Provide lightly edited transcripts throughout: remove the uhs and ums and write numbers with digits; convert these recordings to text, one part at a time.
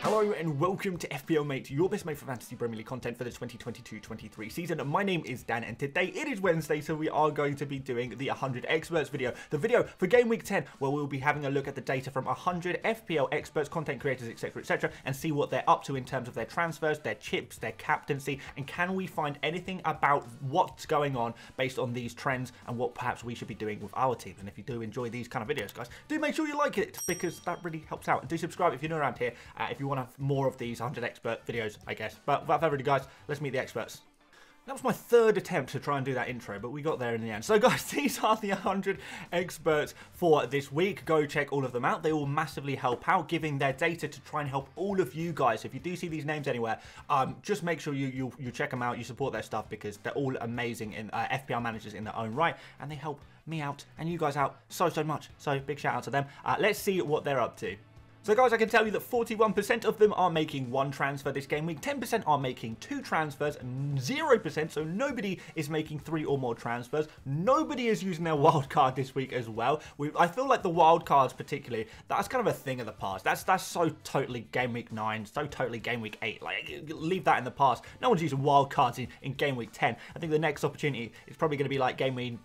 Hello and welcome to FPL Mate, your best mate for fantasy Premier League content for the 2022-23 season. My name is Dan and today it is Wednesday, so we are going to be doing the 100 Experts video. The video for Game Week 10, where we'll be having a look at the data from 100 FPL Experts, content creators, etc, and see what they're up to in terms of their transfers, their chips, their captaincy, and can we find anything about what's going on based on these trends and what perhaps we should be doing with our team. And if you do enjoy these kind of videos, guys, do make sure you like it because that really helps out. And do subscribe if you're new around here, if you want to have more of these 100 expert videos, I guess. But without further ado, guys, let's meet the experts. That was my third attempt to try and do that intro, but we got there in the end. So guys, these are the 100 experts for this week. Go check all of them out. They all massively help out, giving their data to try and help all of you guys. If you do see these names anywhere, just make sure you check them out, you support their stuff, because they're all amazing in FPL managers in their own right, and they help me out and you guys out so much. So big shout out to them. Let's see what they're up to. So guys, I can tell you that 41% of them are making one transfer this game week, 10% are making two transfers, 0%, so nobody is making three or more transfers. Nobody is using their wild card this week as well. I feel like the wild cards particularly, that's kind of a thing of the past. That's so totally Game Week 9, so totally Game Week 8. Like, leave that in the past. No one's using wild cards in Game Week 10. I think the next opportunity is probably going to be like Game Week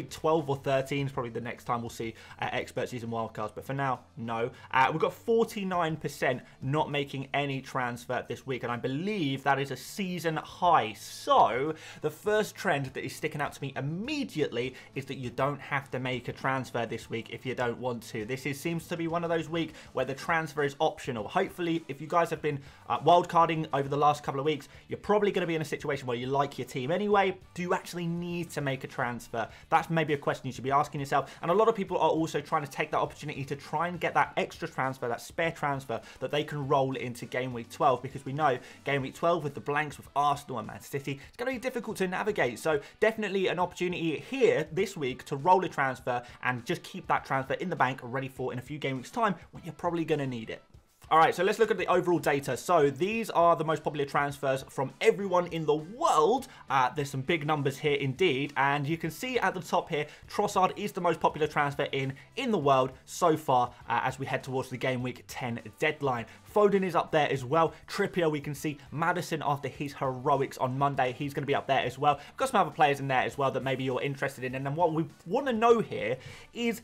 12 or 13 is probably the next time we'll see experts using wildcards. But for now, no. We've got 49% not making any transfer this week, and I believe that is a season high. So the first trend that is sticking out to me immediately is that you don't have to make a transfer this week if you don't want to. This seems to be one of those weeks where the transfer is optional. Hopefully, if you guys have been wildcarding over the last couple of weeks, you're probably going to be in a situation where you like your team anyway. Do you actually need to make a transfer? That's maybe a question you should be asking yourself. And a lot of people are also trying to take that opportunity to try and get that extra transfer, that spare transfer that they can roll into Game Week 12, because we know Game Week 12 with the blanks with Arsenal and Man City, it's going to be difficult to navigate. So definitely an opportunity here this week to roll a transfer and just keep that transfer in the bank ready for in a few game weeks time when you're probably going to need it. All right, so let's look at the overall data. So these are the most popular transfers from everyone in the world. There's some big numbers here indeed. And you can see at the top here, Trossard is the most popular transfer in the world so far as we head towards the Game Week 10 deadline. Foden is up there as well. Trippier, we can see Maddison after his heroics on Monday. He's going to be up there as well. We've got some other players in there as well that maybe you're interested in. And then what we want to know here is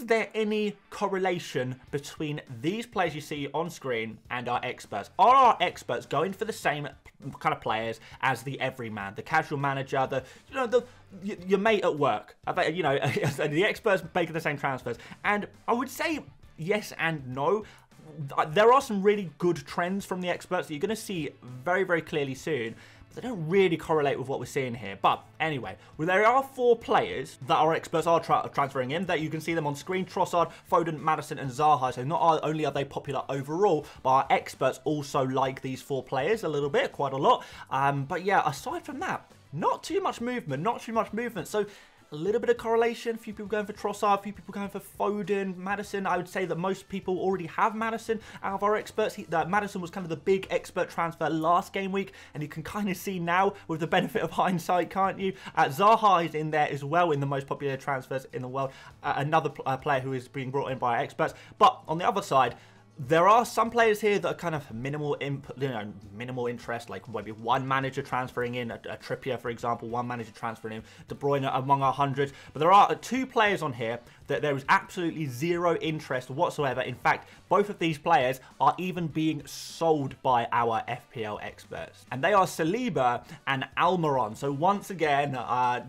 there any correlation between these players you see on screen and our experts? Are our experts going for the same kind of players as the everyman, the casual manager, your mate at work? The experts making the same transfers. And I would say yes and no. There are some really good trends from the experts that you're going to see very, very clearly soon. They don't really correlate with what we're seeing here. But anyway, there are four players that our experts are transferring in, that you can see them on screen: Trossard, Foden, Maddison and Zaha. So not only are they popular overall, but our experts also like these four players a little bit, quite a lot. But yeah, aside from that, not too much movement. So a little bit of correlation, a few people going for Trossard, a few people going for Foden, Maddison. I would say that most people already have Maddison out of our experts. Maddison was kind of the big expert transfer last game week, and you can kind of see now with the benefit of hindsight, can't you? Zaha is in there as well in the most popular transfers in the world. Another player who is being brought in by our experts. But on the other side, there are some players here that are kind of minimal interest, like maybe one manager transferring in, a Trippier, for example, one manager transferring in, De Bruyne among our hundreds. But there are two players on here that there is absolutely zero interest whatsoever. In fact, both of these players are even being sold by our FPL experts. And they are Saliba and Almiron. So once again,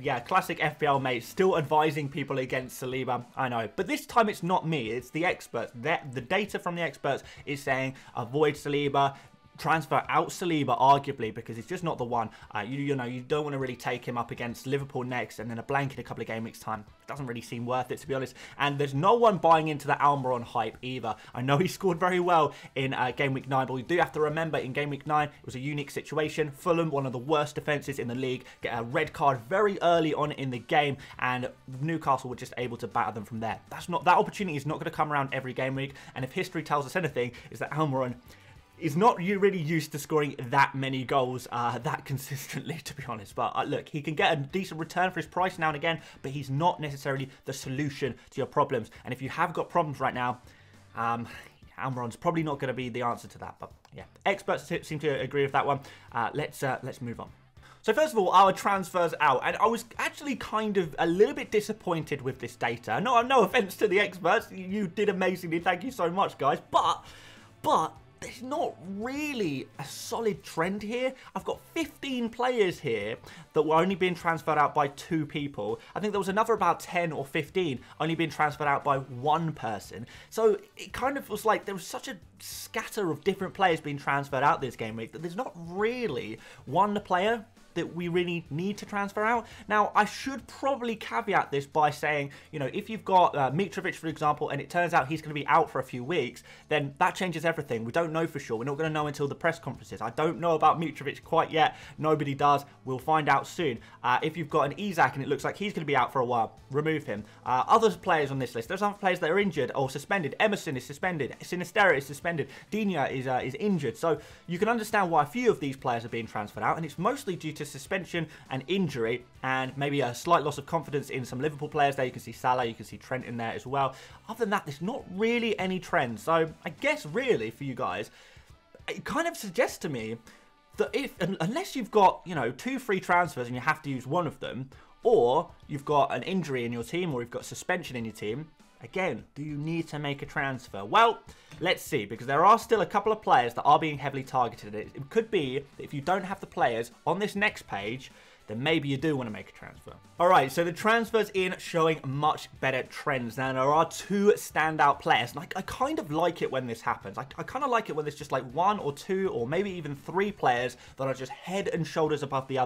yeah, classic FPL mate, still advising people against Saliba, I know. But this time it's not me, it's the experts. The data from the experts is saying avoid Saliba, transfer out Saliba, arguably, because he's just not the one. You know, you don't want to really take him up against Liverpool next and then a blank in a couple of game weeks time. It doesn't really seem worth it, to be honest. And there's no one buying into the Almiron hype either. I know he scored very well in Game Week 9, but we do have to remember in Game Week 9, it was a unique situation. Fulham, one of the worst defences in the league, get a red card very early on in the game, and Newcastle were just able to batter them from there. That opportunity is not going to come around every game week, and if history tells us anything, is that Almiron He's not really used to scoring that many goals that consistently, to be honest. But look, he can get a decent return for his price now and again, but he's not necessarily the solution to your problems. And if you have got problems right now, Almiron's probably not going to be the answer to that. But yeah, experts seem to agree with that one. Let's move on. So first of all, our transfers out, and I was actually kind of a little bit disappointed with this data. No offense to the experts, you did amazingly, thank you so much, guys. But there's not really a solid trend here. I've got 15 players here that were only being transferred out by 2 people. I think there was another about 10 or 15 only being transferred out by 1 person. So it kind of was like there was such a scatter of different players being transferred out this game week that there's not really one player that we really need to transfer out. Now, I should probably caveat this by saying, you know, if you've got Mitrovic, for example, and it turns out he's going to be out for a few weeks, then that changes everything. We don't know for sure. We're not going to know until the press conferences. I don't know about Mitrovic quite yet. Nobody does. We'll find out soon. If you've got an Isak and it looks like he's going to be out for a while, remove him. Other players on this list, there's other players that are injured or suspended. Emerson is suspended. Sinistera is suspended. Dina is injured. So you can understand why a few of these players are being transferred out, and it's mostly due to suspension and injury, and maybe a slight loss of confidence in some Liverpool players there. You can see Salah, you can see Trent in there as well. Other than that, there's not really any trend. So I guess really for you guys, it kind of suggests to me that unless you've got, you know, 2 free transfers and you have to use one of them, or you've got an injury in your team, or you've got suspension in your team, again, do you need to make a transfer? Well, let's see, because there are still a couple of players that are being heavily targeted. It could be that if you don't have the players on this next page, then maybe you do want to make a transfer. All right, so the transfers in showing much better trends. Now, there are 2 standout players, and I kind of like it when this happens. I kind of like it when there's just like 1 or 2 or maybe even 3 players that are just head and shoulders above the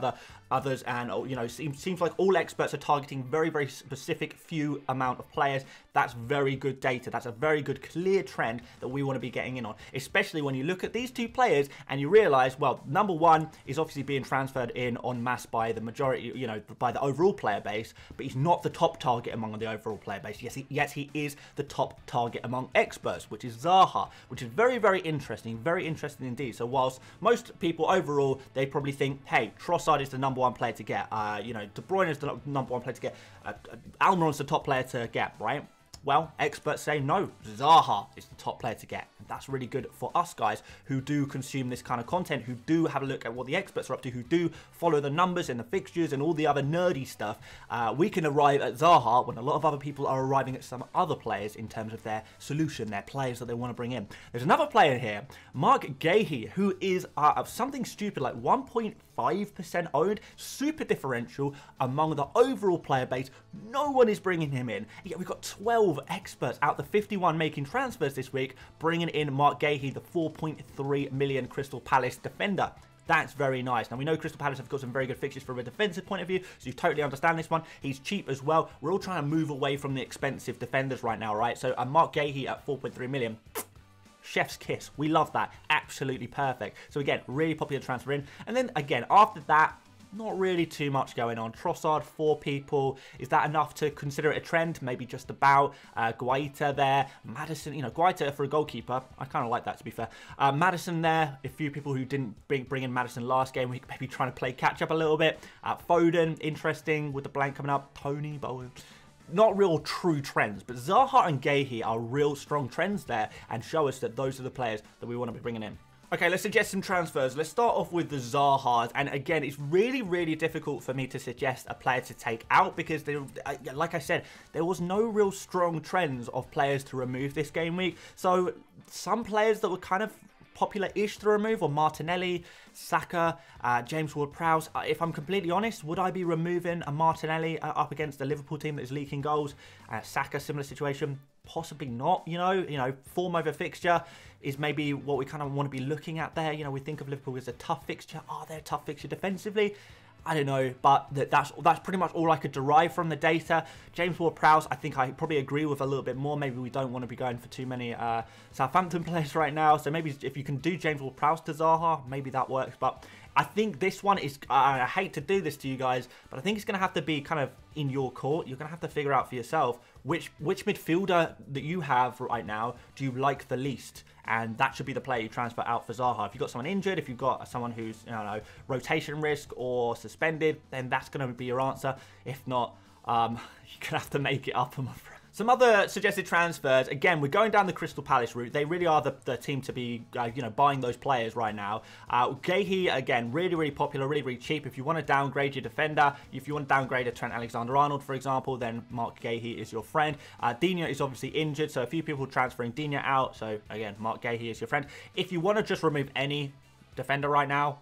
others, and, you know, seems like all experts are targeting very, very specific few amount of players. That's very good data. That's a very good, clear trend that we want to be getting in on, especially when you look at these 2 players and you realize, well, number 1 is obviously being transferred in en masse by the majority, you know, by the overall player base, but he's not the top target among the overall player base. Yes, he is the top target among experts, which is Zaha, which is very, very interesting indeed. So whilst most people overall, they probably think, hey, Trossard is the number 1 player to get, you know, De Bruyne is the number 1 player to get, Almiron's the top player to get, right? Well, experts say no, Zaha is the top player to get. And that's really good for us guys who do consume this kind of content, who do have a look at what the experts are up to, who do follow the numbers and the fixtures and all the other nerdy stuff. We can arrive at Zaha when a lot of other people are arriving at some other players in terms of their solution, their players that they want to bring in. There's another player here, Mark Gahey, who is something stupid like 1.5% owned, super differential among the overall player base. No one is bringing him in. Yet we've got 12 experts out the 51 making transfers this week, bringing in Mark Gahey, the 4.3 million Crystal Palace defender. That's very nice. Now, we know Crystal Palace have got some very good fixtures from a defensive point of view, so you totally understand this one. He's cheap as well. We're all trying to move away from the expensive defenders right now, right? So Mark Gahey at 4.3 million. Chef's kiss. We love that. Absolutely perfect. So again, really popular transfer in. And then again, after that, not really too much going on. Trossard, 4 people. Is that enough to consider it a trend? Maybe just about. Guaita there. Maddison, you know, Guaita for a goalkeeper. I kind of like that, to be fair. Maddison there. A few people who didn't bring in Maddison last game. We maybe trying to play catch up a little bit. Foden, interesting with the blank coming up. Tony, Bowen. Not real true trends, but Zaha and Gahey are real strong trends there and show us that those are the players that we want to be bringing in. Okay, let's suggest some transfers. Let's start off with the Zahas. And again, it's really, really difficult for me to suggest a player to take out because, like I said, there was no real strong trends of players to remove this game week. So some players that were kind of popular-ish to remove, or Martinelli, Saka, James Ward-Prowse. If I'm completely honest, would I be removing a Martinelli up against a Liverpool team that is leaking goals? Saka, similar situation. Possibly not, you know, form over fixture is maybe what we kind of want to be looking at there. You know, we think of Liverpool as a tough fixture. Are they a tough fixture defensively? I don't know, but that's pretty much all I could derive from the data. James Ward-Prowse, I think I probably agree with a little bit more. Maybe we don't want to be going for too many Southampton players right now. So maybe if you can do James Ward-Prowse to Zaha, maybe that works. But I think this one is, I hate to do this to you guys, but I think it's going to have to be kind of in your court. You're going to have to figure out for yourself which midfielder that you have right now do you like the least? And that should be the player you transfer out for Zaha. If you've got someone injured, if you've got someone who's, I don't know, rotation risk or suspended, then that's going to be your answer. If not, you're going to have to make it up, I'm afraid. Some other suggested transfers. Again, we're going down the Crystal Palace route. They really are the team to be, buying those players right now. Gahey, again, really popular, really cheap. If you want to downgrade your defender, if you want to downgrade a Trent Alexander-Arnold, for example, then Mark Gahey is your friend. Digne is obviously injured, so a few people transferring Digne out. So again, Mark Gahey is your friend. If you want to just remove any defender right now,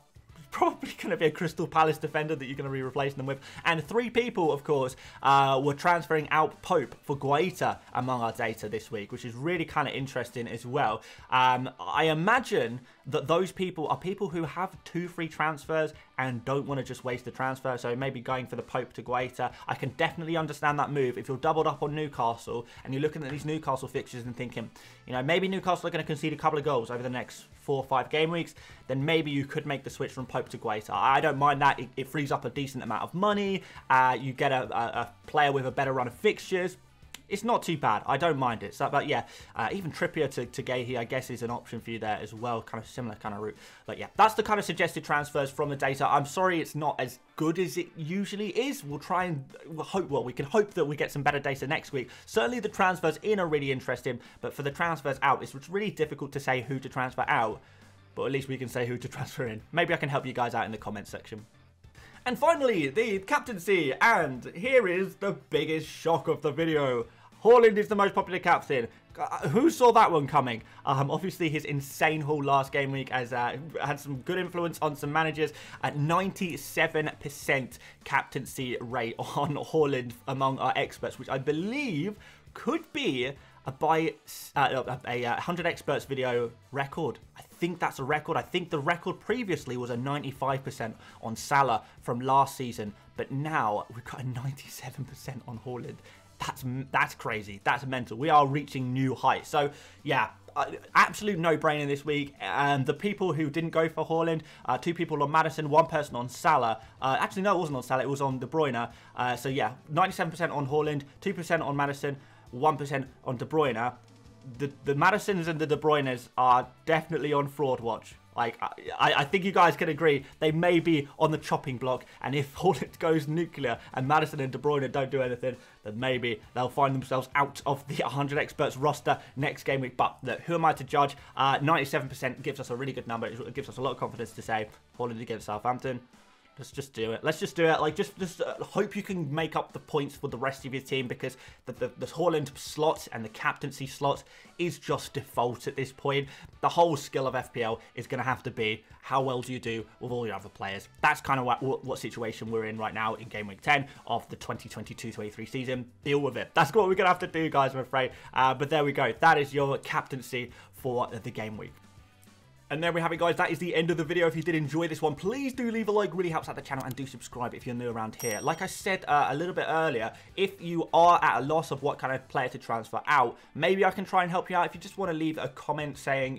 probably going to be a Crystal Palace defender that you're going to be replacing them with. And 3 people, of course, were transferring out Pope for Guaita among our data this week, which is really kind of interesting as well. I imagine that those people are people who have 2 free transfers and don't want to just waste the transfer, so maybe going for the Pope to Guaita. I can definitely understand that move. If you're doubled up on Newcastle and you're looking at these Newcastle fixtures and thinking, maybe Newcastle are going to concede a couple of goals over the next 4 or 5 game weeks, then maybe you could make the switch from Pope to Guaita. I don't mind that. It frees up a decent amount of money. You get a player with a better run of fixtures. It's not too bad. I don't mind it. So, but yeah, even Trippier to Gahey, I guess, is an option for you there as well. Kind of similar kind of route. But yeah, that's the kind of suggested transfers from the data. I'm sorry it's not as good as it usually is. We'll try and we can hope that we get some better data next week. Certainly the transfers in are really interesting, but for the transfers out, it's really difficult to say who to transfer out. But at least we can say who to transfer in. Maybe I can help you guys out in the comments section. And finally, the captaincy. And here is the biggest shock of the video. Haaland is the most popular captain. Who saw that one coming? Obviously, his insane haul last game week has had some good influence on some managers. At 97% captaincy rate on Haaland among our experts, which I believe could be a 100 experts video record. I think that's a record. I think the record previously was a 95% on Salah from last season, but now we've got a 97% on Haaland. That's crazy. That's mental. We are reaching new heights. So yeah, absolute no-brainer this week. And the people who didn't go for Haaland, 2 people on Maddison, 1 person on Salah. Actually, no, it wasn't on Salah. It was on De Bruyne. So yeah, 97% on Haaland, 2% on Maddison, 1% on De Bruyne. The Maddisons and the De Bruynes are definitely on fraud watch. Like, I think you guys can agree, they may be on the chopping block, and if Haaland goes nuclear and Maddison and De Bruyne don't do anything, then maybe they'll find themselves out of the 100 experts roster next game week. But look, who am I to judge? 97% gives us a really good number. It gives us a lot of confidence to say Haaland against Southampton. Let's just do it. Let's just do it. Like, just hope you can make up the points for the rest of your team, because the Haaland slot and the captaincy slot is just default at this point. The whole skill of FPL is going to have to be how well do you do with all your other players. That's kind of what situation we're in right now in Game Week 10 of the 2022-23 season. Deal with it. That's what we're going to have to do, guys, I'm afraid. But there we go. That is your captaincy for the Game Week. And there we have it, guys. That is the end of the video. If you did enjoy this one, please do leave a like. Really helps out the channel. And do subscribe if you're new around here. Like I said a little bit earlier, if you are at a loss of what kind of player to transfer out, maybe I can try and help you out. If you just want to leave a comment saying,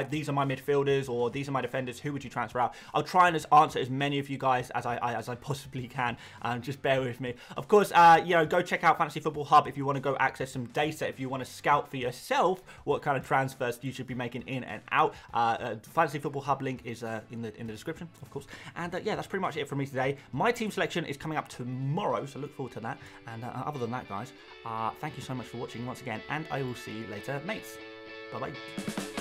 these are my midfielders or these are my defenders, who would you transfer out? I'll try and answer as many of you guys as I possibly can. Just bear with me. Of course, go check out Fantasy Football Hub if you want to go access some data. If you want to scout for yourself what kind of transfers you should be making in and out. Fantasy Football Hub link is in the description, of course. And yeah, that's pretty much it from me today. My team selection is coming up tomorrow, so look forward to that. And other than that, guys, thank you so much for watching once again, and I will see you later, mates. Bye-bye.